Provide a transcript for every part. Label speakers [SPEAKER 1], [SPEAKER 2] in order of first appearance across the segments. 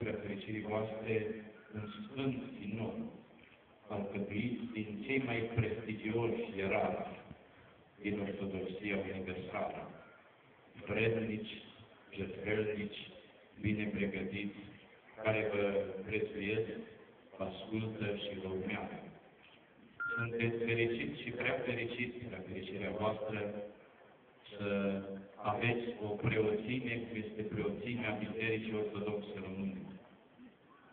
[SPEAKER 1] prefericirii voastre un sfânt din nou, alcătuit din cei mai prestigioși ierarhi din Ortodoxia Universală, vrednici, jertfelnici, bine pregătiți, care vă prețuiesc, vă ascultă și vă urmează. Sunteți fericiți și prea fericiți, prea fericirea voastră, să aveți o preoțime, cum este preoțimea Bisericii Ortodoxe Române,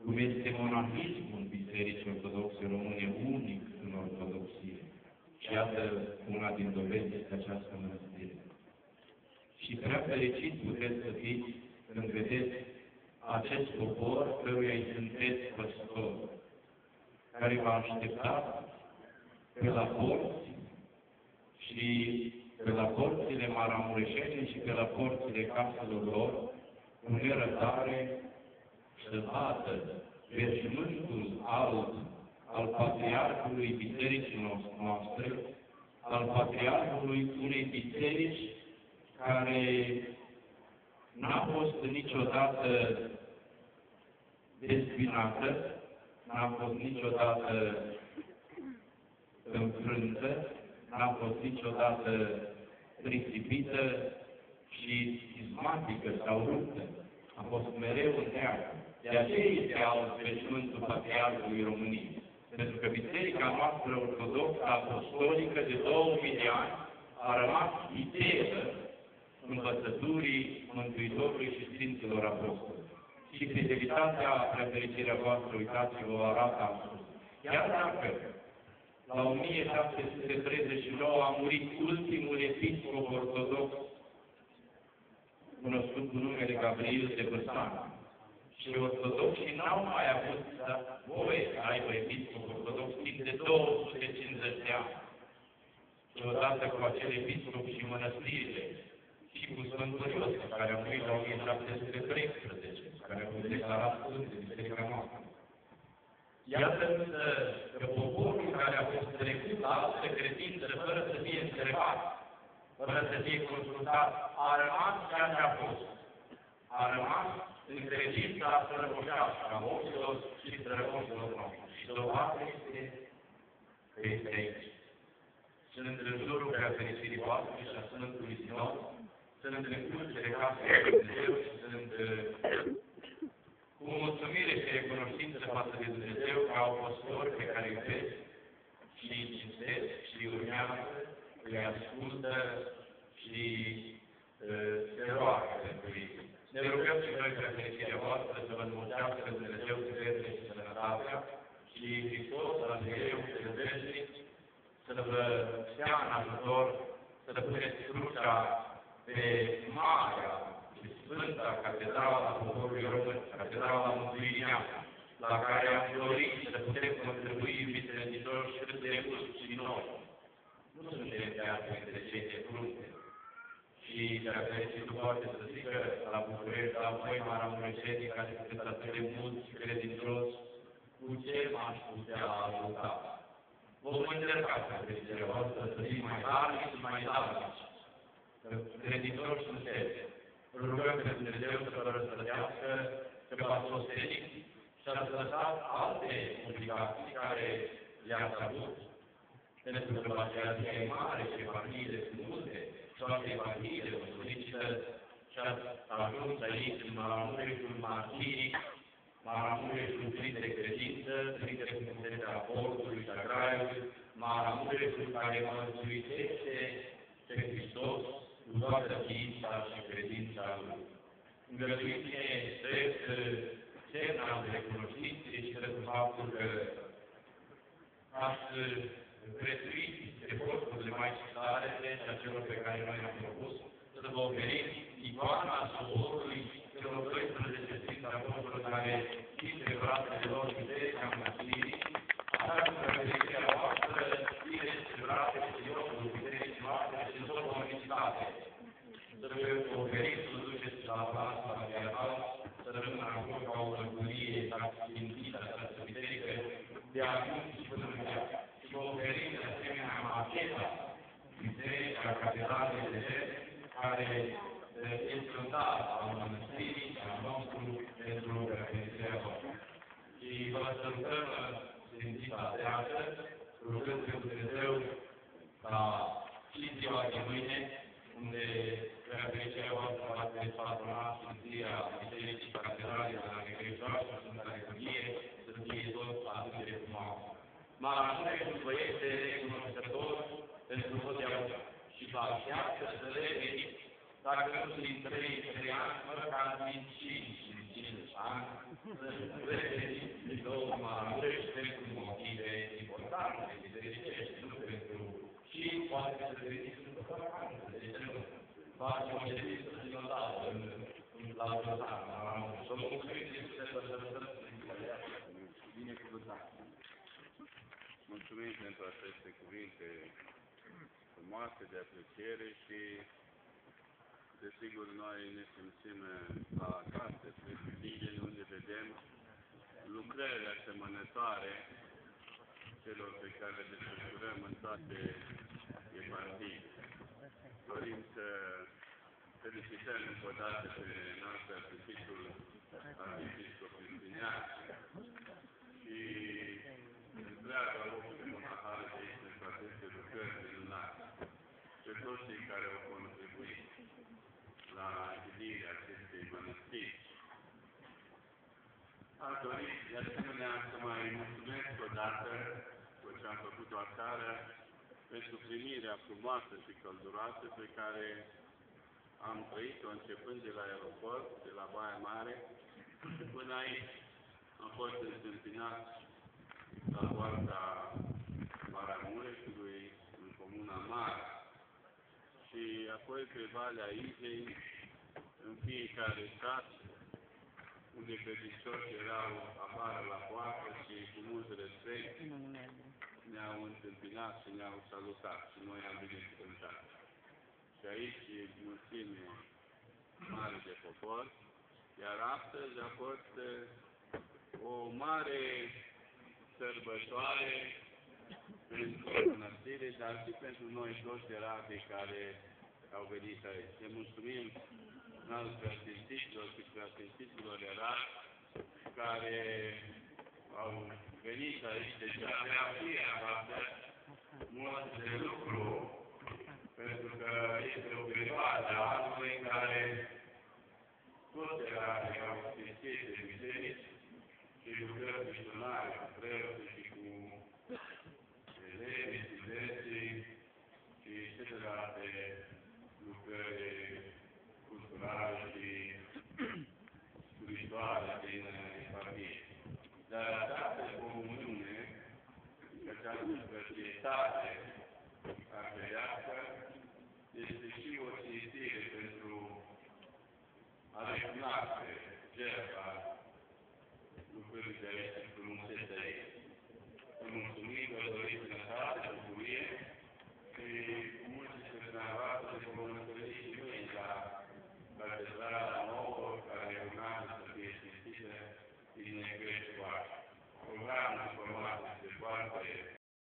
[SPEAKER 1] cum este monahismul Bisericii Ortodoxe Române, unic în Ortodoxie. Și iată una din dovezi este această mănăstire. Și prea fericiți puteți să fiți când vedeți acest popor căruia îi sunteți păstori, care v-a așteptat pe la porți și pe la porțile maramureșene și pe la porțile caselor lor, cu nerăbdare să vadă veșmântul alb al Patriarhului Bisericii noastre, al Patriarhului unei biserici care n-a fost niciodată dezbinată, n-a fost niciodată înfrântă, n-a fost niciodată risipită și schizmatică sau ruptă. A fost mereu întreagă. De aceea este alt veșmântul Patriarhului României. Pentru că Biserica noastră ortodoxă apostolică de 2000 de ani a rămas iteeră învățăturii Mântuitorului și Sfinților Apostoli. Și fidelitatea, prefericirea voastră, uitați-vă, o arată astăzi. Iar dacă la 1739 a murit ultimul episcop ortodox, cunoscut cu numele Gabriel de Băsan, și ortodoxii n-au mai avut voie să aibă episcop ortodox timp de 250 de ani. Și odată cu acel episcop și mănăstirile, și cu Sfântul Iosif, care a murit la 1713, care a fost declarat sfânt de Biserica noastră. Iată însă că poporul care a fost trecut la altă credință, fără să fie întrebat, fără să fie consultat, a rămas ceea ce a fost. A rămas în credința strămoșească a oților și strămoșilor noștri. Și dovadă este că este aici. Sunt în jurul preafericirii voastre și a Sfântului Sinod, sunt în crucele casei de Dumnezeu și sunt cu mulțumire și recunoștință față de Dumnezeu ca apostoli pe care îi iubesc și îi cinstesc și îi urmează, îi ascultă și se roagă pentru ei. Ne rugăm și noi pe fericirea voastră să vă înmulțească Dumnezeu puterile și sănătatea și Hristos, Dumnezeu, Dumnezeu, să vă stea în ajutor, să puneți crucea pe marea și sfânta catedrală a poporului român, catedrala Mântuirii Neamț, la care am dorit să putem contribui, iubiți credincioși, cât de mult și noi. Nu suntem chiar printre cei de frunte. Și dacă Sfântul poate să zică la București, la voi, maramureșenii, care sunteți atât de mulți și credincioși, cu ce m-aș putea ajuta? Vom încerca să fericirea voastră să fim mai darnici și mai darnici. Credincioși sunteți. Rugăm pe Dumnezeu să vă răsplătească, că v-ați ostenit și ați lăsat alte obligații care le-ați avut. Pentru că Evanghelia e mare și Evangheliile sunt multe, toate Evangheliile vă solicită și ați ajuns aici în Maramureșul martiric, Maramureșul plin de credință, plin de frumusețea aportului și a graiului, Maramureșul care mărturitește pe Hristos cu toată ființa și credința Lui. Îngăduiți-ne drept semn al recunoștinței și pentru faptul că ați prețuit eforturile mai sale și a celor pe care noi le-am propus, să vă oferim icoana soborului celor 12 Sfinți Apostoli care țin pe brațele lor Biserica Mântuirii, așa cum fericirea voastră ține pe brațele Sfinților Bisericii noastre și în tot comunitate. Să vă oferim să duceți la Plasma Patriarhal, să rămână acolo ca o mărturie sfințită această biserică de acum și până în viață. Și vă oferim de asemenea macheta Biserica Catedralei de Ger, care este un dar al mănăstirii și al nostru pentru fericirea sărbătăm Sfințita Treaptă, rugând pe Dumnezeu ca și ziua de mâine, unde Preafericirea voastră va fi patronat Sfințirea Bisericii Catedralei de la Negreșoară și Sfânta Liturghie, să fie tot atât de frumoasă. Marașul pentru băieți recunoscător pentru totdeauna și va viață să reveni, dacă nu sunt 3 ani, măcar din 5 ani, să reveni din nou Marașul pentru motive importante, bisericești, nu pentru și poate să veniți în vacanță, de ce nu? Facem o ședință sinodală la Jordana, la Marașul. Să mulțumim Iisuse să sărbătăm Sfinția. Binecuvântat!
[SPEAKER 2] Mulțumim pentru aceste cuvinte frumoase de apreciere și, desigur, noi ne simțim la acasă, pretutindeni, unde vedem lucrările asemănătoare celor pe care le desfășurăm în toate eparhiile. Dorim să felicităm încă o dată pe noastră arhipiscopul Cristian și întreaga locul monahale de aici pentru aceste lucrări minunate. Pe toți cei care au contribuit la închidirea acestei mănăstiri. Aș dori, de asemenea, să mai mulțumesc odată, cu ce am făcut-o aseară, pentru primirea frumoasă și călduroasă pe care am trăit-o începând de la aeroport, de la Baia Mare, până aici. Am fost întâmpinați la poarta Maramureșului, în Comuna Mare, și apoi pe Valea Izei, în fiecare sat, unde credincioși erau afară la poartă și cu mult respect ne-au întâmpinat și ne-au salutat și noi am binecuvântat. Și aici e mulțime mare de popor, iar astăzi a fost o mare sărbătoare pentru mănăstire, dar și pentru noi toți erabii care au venit aici. Ne mulțumim înalt preasfințiților și preasfințiților erabi care au venit aici, deci aveau fiecare mult de lucru, pentru că este o perioadă a anului în care toți erabii au sfințit de biserici și lucrări misionare cu preoții și cu elevii, studenții și celelalte lucrări culturale și spirituale din eparhie. Dar această comuniune, această societate arheiască, este și o cinstire pentru a recunoaște jertfa lucrării de aici și frumusețea ei. Vă mulțumim, vă dorim sănătate, bucurie și cu mulți dintre dumneavoastră ne vom întâlni și noi la Catedrala nouă, care urmează să fie sfințită din Negreșoară. Programul format este foarte